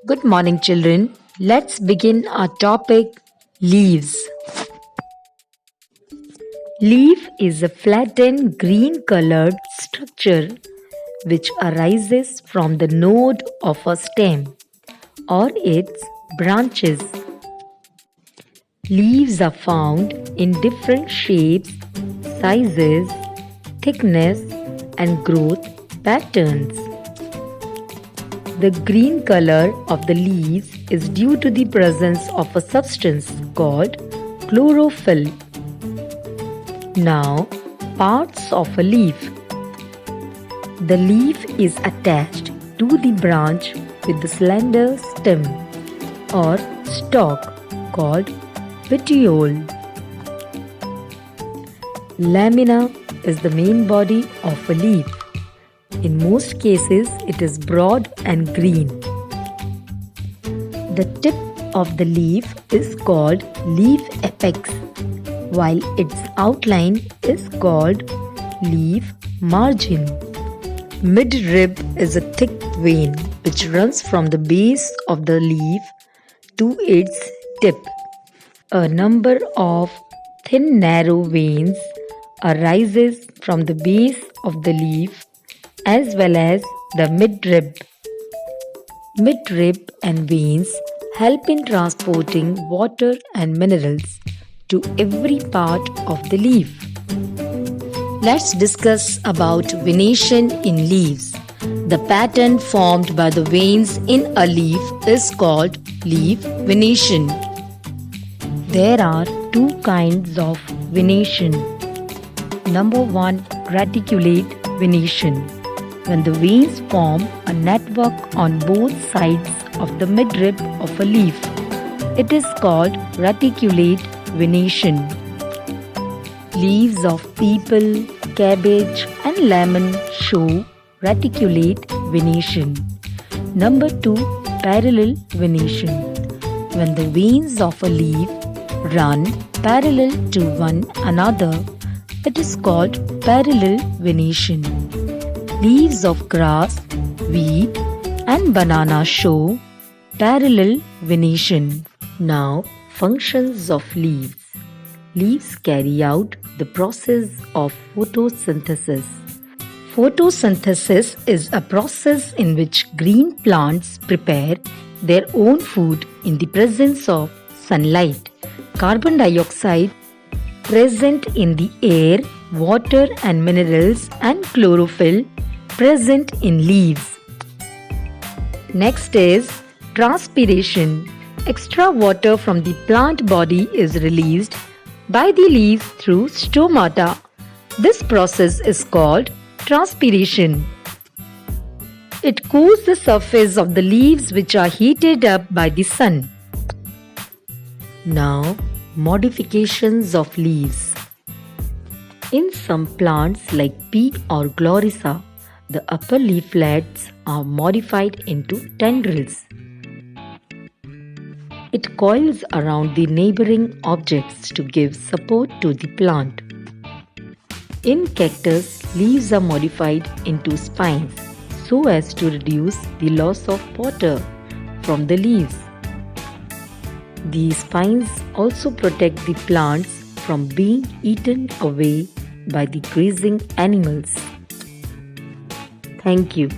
Good morning, children. Let's begin our topic leaves. Leaf is a flattened green colored structure which arises from the node of a stem or its branches. Leaves are found in different shapes, sizes, thickness, and growth patterns. The green color of the leaves is due to the presence of a substance called chlorophyll. Now, parts of a leaf. The leaf is attached to the branch with the slender stem or stalk called petiole. Lamina is the main body of a leaf. In most cases, it is broad and green. The tip of the leaf is called leaf apex, while its outline is called leaf margin. Midrib is a thick vein which runs from the base of the leaf to its tip. A number of thin narrow veins arises from the base of the leaf as well as the midrib. Midrib and veins help in transporting water and minerals to every part of the leaf. Let's discuss about venation in leaves. The pattern formed by the veins in a leaf is called leaf venation. There are two kinds of venation. Number 1, reticulate venation. When the veins form a network on both sides of the midrib of a leaf, it is called reticulate venation. Leaves of peepal, cabbage and lemon show reticulate venation. Number 2, parallel venation. When the veins of a leaf run parallel to one another, it is called parallel venation. Leaves of grass, wheat and banana show parallel venation. Now, functions of leaves. Leaves carry out the process of photosynthesis. Photosynthesis is a process in which green plants prepare their own food in the presence of sunlight, carbon dioxide present in the air, water and minerals, and chlorophyll present in leaves. Next is transpiration. Extra water from the plant body is released by the leaves through stomata. This process is called transpiration. It cools the surface of the leaves which are heated up by the sun. Now, modifications of leaves. In some plants like pea or glorissa, the upper leaflets are modified into tendrils. It coils around the neighboring objects to give support to the plant. In cactus, leaves are modified into spines so as to reduce the loss of water from the leaves. These spines also protect the plants from being eaten away by the grazing animals. Thank you.